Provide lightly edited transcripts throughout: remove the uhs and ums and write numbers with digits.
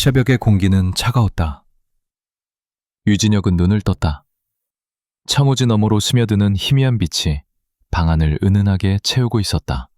새벽의 공기는 차가웠다. 유진혁은 눈을 떴다. 창호지 너머로 스며드는 희미한 빛이 방안을 은은하게 채우고 있었다.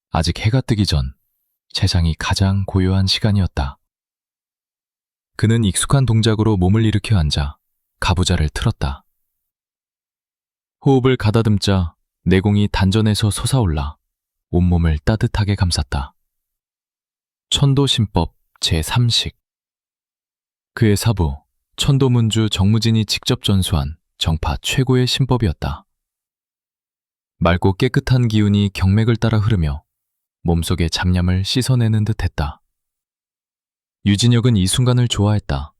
아직 해가 뜨기 전 세상이 가장 고요한 시간이었다. 그는 익숙한 동작으로 몸을 일으켜 앉아 가부좌를 틀었다. 호흡을 가다듬자 내공이 단전에서 솟아올라 온몸을 따뜻하게 감쌌다. 천도신법 제3식. 그의 사부 천도문주 정무진이 직접 전수한 정파 최고의 신법이었다. 맑고 깨끗한 기운이 경맥을 따라 흐르며 몸속의 잡념을 씻어내는 듯했다. 유진혁은 이 순간을 좋아했다.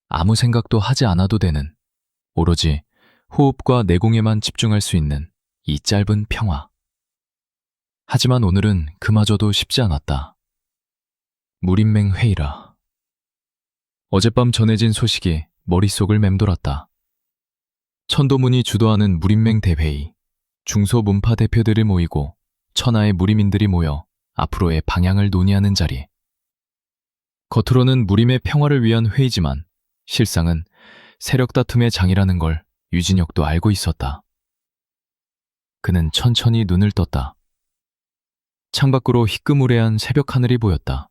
아무 생각도 하지 않아도 되는, 오로지 호흡과 내공에만 집중할 수 있는 이 짧은 평화. 하지만 오늘은 그마저도 쉽지 않았다. 무림맹 회의라. 어젯밤 전해진 소식이 머릿속을 맴돌았다. 천도문이 주도하는 무림맹 대회의, 중소문파 대표들이 모이고 천하의 무림인들이 모여 앞으로의 방향을 논의하는 자리. 겉으로는 무림의 평화를 위한 회의지만 실상은 세력 다툼의 장이라는 걸 유진혁도 알고 있었다. 그는 천천히 눈을 떴다. 창밖으로 희끄무레한 새벽 하늘이 보였다.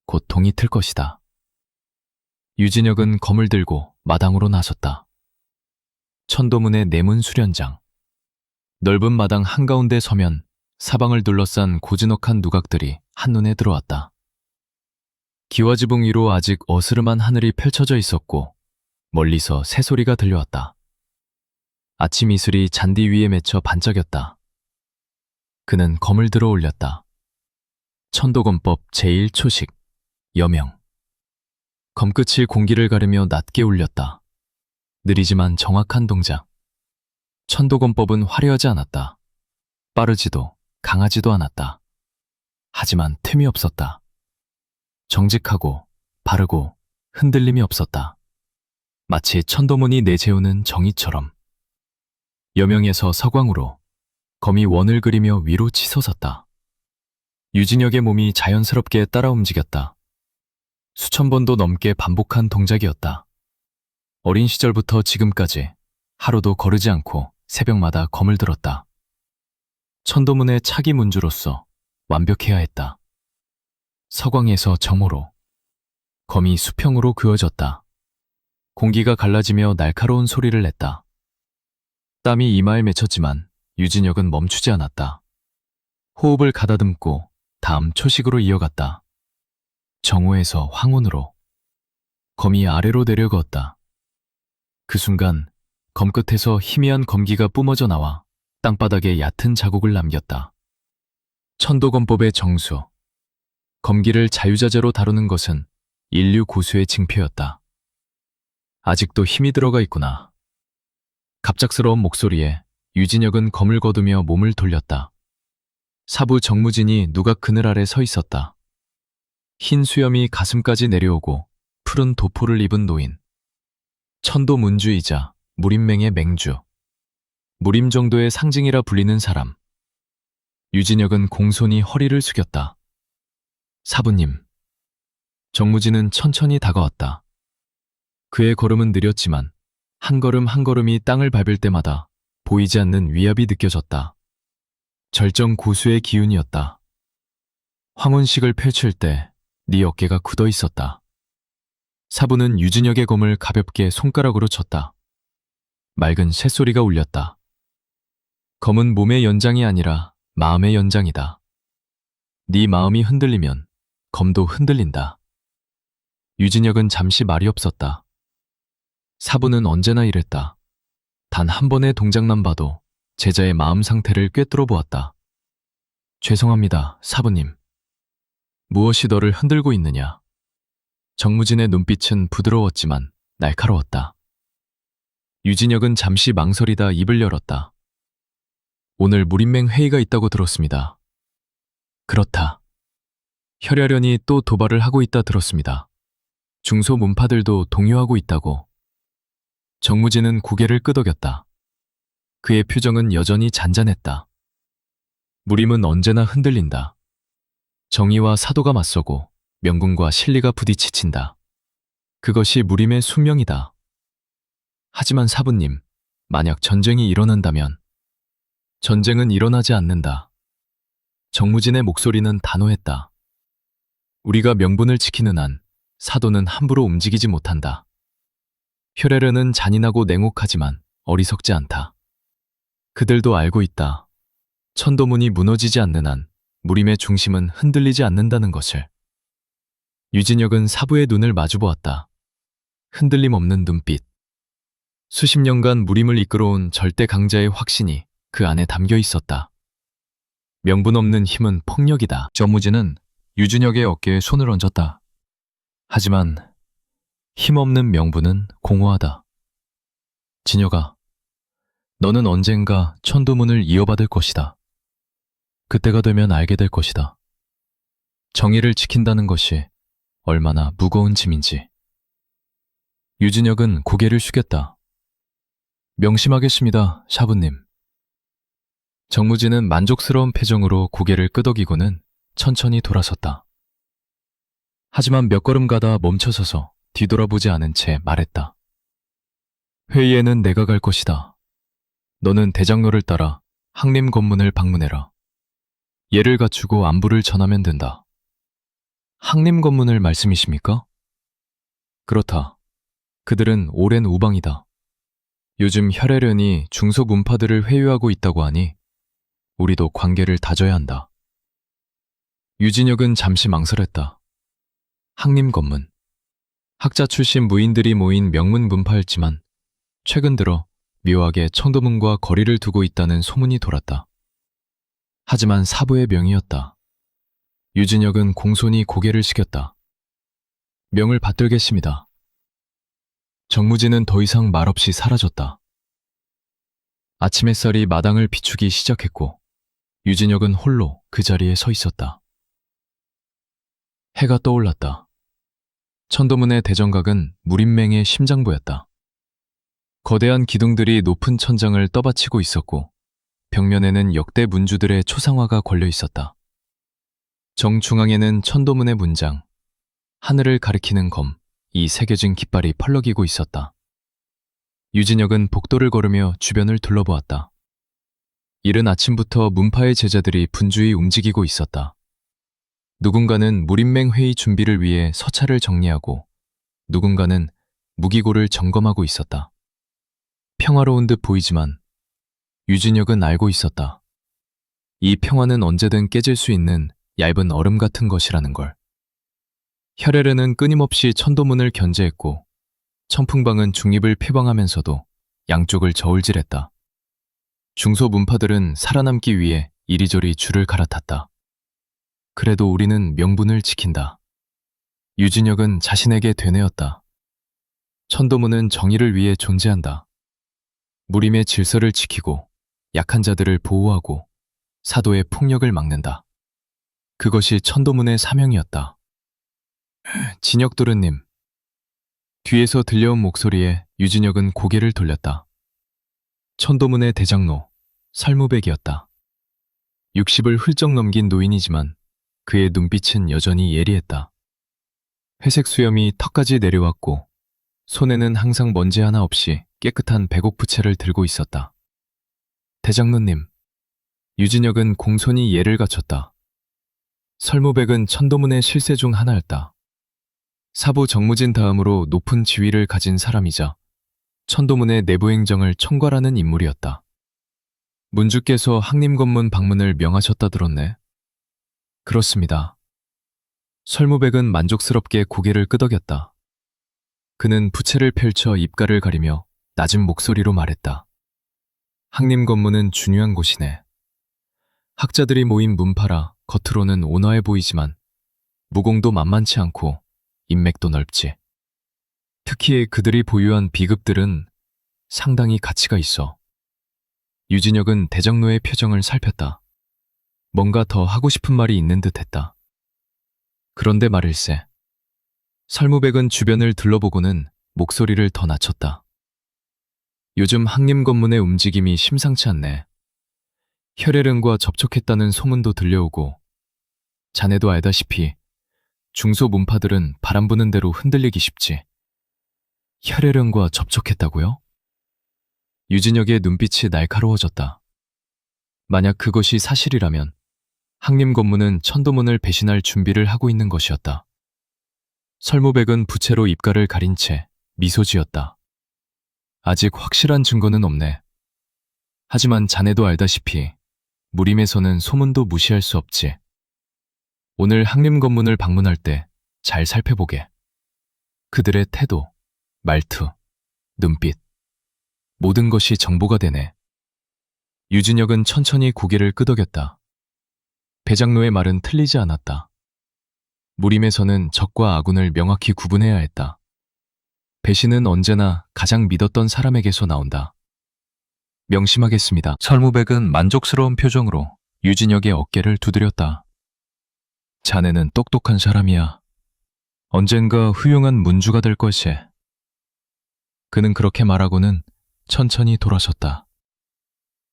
곧 동이 틀 것이다. 유진혁은 검을 들고 마당으로 나섰다. 천도문의 내문 수련장. 넓은 마당 한가운데 서면 사방을 둘러싼 고즈넉한 누각들이 한눈에 들어왔다. 기와지붕 위로 아직 어스름한 하늘이 펼쳐져 있었고 멀리서 새소리가 들려왔다. 아침 이슬이 잔디 위에 맺혀 반짝였다. 그는 검을 들어 올렸다. 천도검법 제1초식, 여명. 검끝이 공기를 가르며 낮게 울렸다. 느리지만 정확한 동작. 천도검법은 화려하지 않았다. 빠르지도 강하지도 않았다. 하지만 틈이 없었다. 정직하고 바르고 흔들림이 없었다. 마치 천도문이 내세우는 정의처럼. 여명에서 서광으로 검이 원을 그리며 위로 치솟았다. 유진혁의 몸이 자연스럽게 따라 움직였다. 수천 번도 넘게 반복한 동작이었다. 어린 시절부터 지금까지 하루도 거르지 않고 새벽마다 검을 들었다. 천도문의 차기 문주로서 완벽해야 했다. 서광에서 정오로 검이 수평으로 그어졌다. 공기가 갈라지며 날카로운 소리를 냈다. 땀이 이마에 맺혔지만 유진혁은 멈추지 않았다. 호흡을 가다듬고 다음 초식으로 이어갔다. 정오에서 황혼으로 검이 아래로 내려갔다. 그 순간 검끝에서 희미한 검기가 뿜어져 나와 땅바닥에 얕은 자국을 남겼다. 천도검법의 정수. 검기를 자유자재로 다루는 것은 인류 고수의 징표였다. 아직도 힘이 들어가 있구나. 갑작스러운 목소리에 유진혁은 검을 거두며 몸을 돌렸다. 사부 정무진이 누각 그늘 아래 서 있었다. 흰 수염이 가슴까지 내려오고 푸른 도포를 입은 노인. 천도 문주이자 무림맹의 맹주. 무림 정도의 상징이라 불리는 사람. 유진혁은 공손히 허리를 숙였다. 사부님. 정무진은 천천히 다가왔다. 그의 걸음은 느렸지만 한 걸음 한 걸음이 땅을 밟을 때마다 보이지 않는 위압이 느껴졌다. 절정 고수의 기운이었다. 황혼식을 펼칠 때 네 어깨가 굳어 있었다. 사부는 유진혁의 검을 가볍게 손가락으로 쳤다. 맑은 새소리가 울렸다. 검은 몸의 연장이 아니라 마음의 연장이다. 네 마음이 흔들리면 검도 흔들린다. 유진혁은 잠시 말이 없었다. 사부는 언제나 이랬다. 단 한 번의 동작만 봐도 제자의 마음 상태를 꿰뚫어 보았다. 죄송합니다, 사부님. 무엇이 너를 흔들고 있느냐? 정무진의 눈빛은 부드러웠지만 날카로웠다. 유진혁은 잠시 망설이다 입을 열었다. 오늘 무림맹 회의가 있다고 들었습니다. 그렇다. 혈야련이 또 도발을 하고 있다 들었습니다. 중소문파들도 동요하고 있다고. 정무진은 고개를 끄덕였다. 그의 표정은 여전히 잔잔했다. 무림은 언제나 흔들린다. 정의와 사도가 맞서고 명분과 실리가 부딪힌다. 그것이 무림의 숙명이다. 하지만 사부님, 만약 전쟁이 일어난다면 전쟁은 일어나지 않는다. 정무진의 목소리는 단호했다. 우리가 명분을 지키는 한 사도는 함부로 움직이지 못한다. 혈에르는 잔인하고 냉혹하지만 어리석지 않다. 그들도 알고 있다. 천도문이 무너지지 않는 한 무림의 중심은 흔들리지 않는다는 것을. 유진혁은 사부의 눈을 마주보았다. 흔들림 없는 눈빛. 수십 년간 무림을 이끌어온 절대 강자의 확신이 그 안에 담겨 있었다. 명분 없는 힘은 폭력이다. 정무진은 유진혁의 어깨에 손을 얹었다. 하지만 힘없는 명분은 공허하다. 진혁아, 너는 언젠가 천도문을 이어받을 것이다. 그때가 되면 알게 될 것이다. 정의를 지킨다는 것이 얼마나 무거운 짐인지. 유진혁은 고개를 숙였다. 명심하겠습니다, 샤브님. 정무진은 만족스러운 표정으로 고개를 끄덕이고는 천천히 돌아섰다. 하지만 몇 걸음 가다 멈춰서서 뒤돌아보지 않은 채 말했다. 회의에는 내가 갈 것이다. 너는 대장로를 따라 항림 건문을 방문해라. 예를 갖추고 안부를 전하면 된다. 항림 건문을 말씀이십니까? 그렇다. 그들은 오랜 우방이다. 요즘 혈애련이 중소문파들을 회유하고 있다고 하니 우리도 관계를 다져야 한다. 유진혁은 잠시 망설였다. 항림 건문. 학자 출신 무인들이 모인 명문 문파였지만 최근 들어 묘하게 천도문과 거리를 두고 있다는 소문이 돌았다. 하지만 사부의 명이었다. 유진혁은 공손히 고개를 숙였다. 명을 받들겠습니다. 정무진은 더 이상 말없이 사라졌다. 아침 햇살이 마당을 비추기 시작했고 유진혁은 홀로 그 자리에 서 있었다. 해가 떠올랐다. 천도문의 대정각은 무림맹의 심장부였다. 거대한 기둥들이 높은 천장을 떠받치고 있었고 벽면에는 역대 문주들의 초상화가 걸려 있었다. 정중앙에는 천도문의 문장, 하늘을 가리키는 검, 이 새겨진 깃발이 펄럭이고 있었다. 유진혁은 복도를 걸으며 주변을 둘러보았다. 이른 아침부터 문파의 제자들이 분주히 움직이고 있었다. 누군가는 무림맹 회의 준비를 위해 서차를 정리하고 누군가는 무기고를 점검하고 있었다. 평화로운 듯 보이지만 유진혁은 알고 있었다. 이 평화는 언제든 깨질 수 있는 얇은 얼음 같은 것이라는 걸. 혈애르는 끊임없이 천도문을 견제했고 천풍방은 중립을 표방하면서도 양쪽을 저울질했다. 중소문파들은 살아남기 위해 이리저리 줄을 갈아탔다. 그래도 우리는 명분을 지킨다. 유진혁은 자신에게 되뇌었다. 천도문은 정의를 위해 존재한다. 무림의 질서를 지키고 약한 자들을 보호하고 사도의 폭력을 막는다. 그것이 천도문의 사명이었다. 진혁도르님. 뒤에서 들려온 목소리에 유진혁은 고개를 돌렸다. 천도문의 대장로, 살무백이었다. 60을 훌쩍 넘긴 노인이지만 그의 눈빛은 여전히 예리했다. 회색 수염이 턱까지 내려왔고 손에는 항상 먼지 하나 없이 깨끗한 백옥부채를 들고 있었다. 대장로님, 유진혁은 공손히 예를 갖췄다. 설무백은 천도문의 실세 중 하나였다. 사부 정무진 다음으로 높은 지위를 가진 사람이자 천도문의 내부 행정을 총괄하는 인물이었다. 문주께서 항림건문 방문을 명하셨다 들었네. 그렇습니다. 설무백은 만족스럽게 고개를 끄덕였다. 그는 부채를 펼쳐 입가를 가리며 낮은 목소리로 말했다. 항림건문은 중요한 곳이네. 학자들이 모인 문파라 겉으로는 온화해 보이지만 무공도 만만치 않고 인맥도 넓지. 특히 그들이 보유한 비급들은 상당히 가치가 있어. 유진혁은 대장로의 표정을 살폈다. 뭔가 더 하고 싶은 말이 있는 듯 했다. 그런데 말일세. 설무백은 주변을 둘러보고는 목소리를 더 낮췄다. 요즘 항림건문의 움직임이 심상치 않네. 혈애른과 접촉했다는 소문도 들려오고 자네도 알다시피 중소 문파들은 바람 부는 대로 흔들리기 쉽지. 혈혈연과 접촉했다고요? 유진혁의 눈빛이 날카로워졌다. 만약 그것이 사실이라면 항림 건무는 천도문을 배신할 준비를 하고 있는 것이었다. 설무백은 부채로 입가를 가린 채 미소 지었다. 아직 확실한 증거는 없네. 하지만 자네도 알다시피 무림에서는 소문도 무시할 수 없지. 오늘 항림 건문을 방문할 때 잘 살펴보게. 그들의 태도, 말투, 눈빛, 모든 것이 정보가 되네. 유진혁은 천천히 고개를 끄덕였다. 배장로의 말은 틀리지 않았다. 무림에서는 적과 아군을 명확히 구분해야 했다. 배신은 언제나 가장 믿었던 사람에게서 나온다. 명심하겠습니다. 설무백은 만족스러운 표정으로 유진혁의 어깨를 두드렸다. 자네는 똑똑한 사람이야. 언젠가 훌륭한 문주가 될 것이. 그는 그렇게 말하고는 천천히 돌아섰다.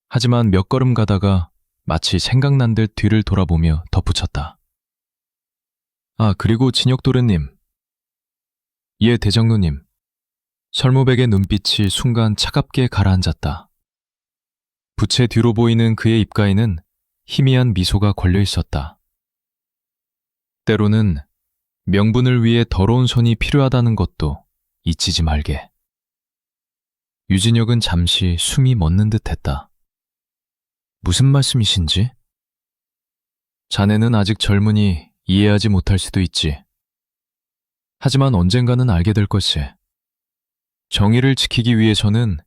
하지만 몇 걸음 가다가 마치 생각난 듯 뒤를 돌아보며 덧붙였다. 아, 그리고 진혁도련님. 예, 대장로님. 설무백의 눈빛이 순간 차갑게 가라앉았다. 부채 뒤로 보이는 그의 입가에는 희미한 미소가 걸려 있었다. 때로는 명분을 위해 더러운 손이 필요하다는 것도 잊히지 말게. 유진혁은 잠시 숨이 멎는 듯 했다. 무슨 말씀이신지? 자네는 아직 젊으니 이해하지 못할 수도 있지. 하지만 언젠가는 알게 될 것이. 정의를 지키기 위해서는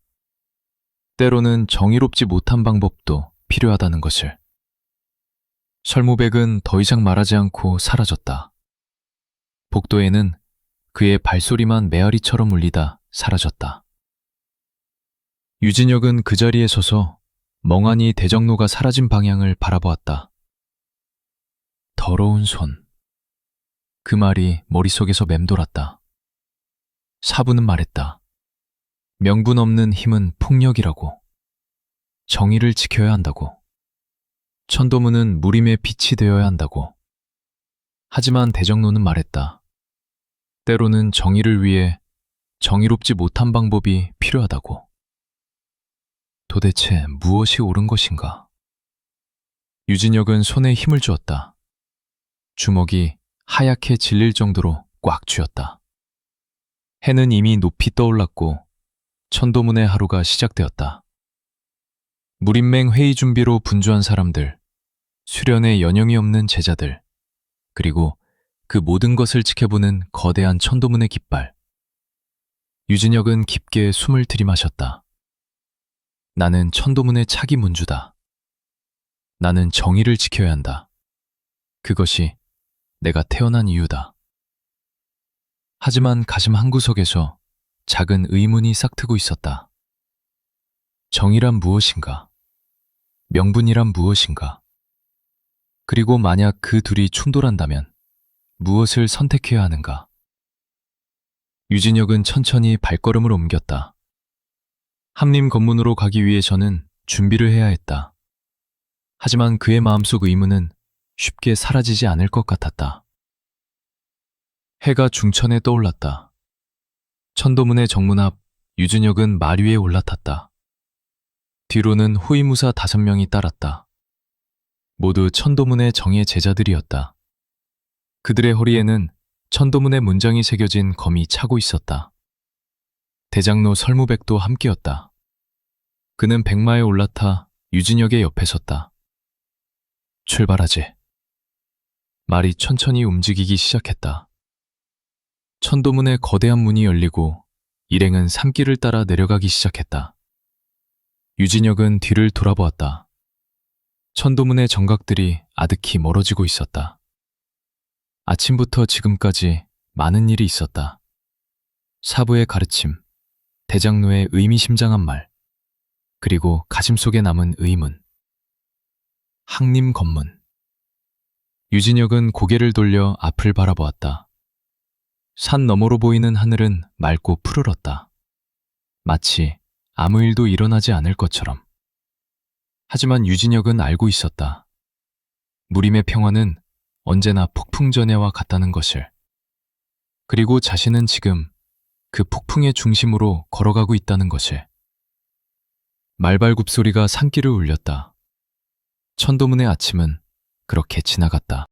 때로는 정의롭지 못한 방법도 필요하다는 것을. 설무백은 더 이상 말하지 않고 사라졌다. 복도에는 그의 발소리만 메아리처럼 울리다 사라졌다. 유진혁은 그 자리에 서서 멍하니 대정로가 사라진 방향을 바라보았다. 더러운 손. 그 말이 머릿속에서 맴돌았다. 사부는 말했다. 명분 없는 힘은 폭력이라고. 정의를 지켜야 한다고. 천도문은 무림의 빛이 되어야 한다고. 하지만 대정로는 말했다. 때로는 정의를 위해 정의롭지 못한 방법이 필요하다고. 도대체 무엇이 옳은 것인가? 유진혁은 손에 힘을 주었다. 주먹이 하얗게 질릴 정도로 꽉 쥐었다. 해는 이미 높이 떠올랐고 천도문의 하루가 시작되었다. 무림맹 회의 준비로 분주한 사람들, 수련에 연영이 없는 제자들, 그리고 그 모든 것을 지켜보는 거대한 천도문의 깃발. 유진혁은 깊게 숨을 들이마셨다. 나는 천도문의 차기 문주다. 나는 정의를 지켜야 한다. 그것이 내가 태어난 이유다. 하지만 가슴 한구석에서 작은 의문이 싹트고 있었다. 정의란 무엇인가? 명분이란 무엇인가? 그리고 만약 그 둘이 충돌한다면 무엇을 선택해야 하는가? 유진혁은 천천히 발걸음을 옮겼다. 함림 건문으로 가기 위해서는 준비를 해야 했다. 하지만 그의 마음속 의문은 쉽게 사라지지 않을 것 같았다. 해가 중천에 떠올랐다. 천도문의 정문 앞 유진혁은 말 위에 올라탔다. 뒤로는 호위무사 5명이 따랐다. 모두 천도문의 정예 제자들이었다. 그들의 허리에는 천도문의 문장이 새겨진 검이 차고 있었다. 대장로 설무백도 함께였다. 그는 백마에 올라타 유진혁의 옆에 섰다. 출발하지. 말이 천천히 움직이기 시작했다. 천도문의 거대한 문이 열리고 일행은 산길을 따라 내려가기 시작했다. 유진혁은 뒤를 돌아보았다. 천도문의 정각들이 아득히 멀어지고 있었다. 아침부터 지금까지 많은 일이 있었다. 사부의 가르침, 대장로의 의미심장한 말, 그리고 가슴속에 남은 의문. 항림 건문. 유진혁은 고개를 돌려 앞을 바라보았다. 산 너머로 보이는 하늘은 맑고 푸르렀다. 마치 아무 일도 일어나지 않을 것처럼. 하지만 유진혁은 알고 있었다. 무림의 평화는 언제나 폭풍전야와 같다는 것을. 그리고 자신은 지금 그 폭풍의 중심으로 걸어가고 있다는 것을. 말발굽 소리가 산길을 울렸다. 천도문의 아침은 그렇게 지나갔다.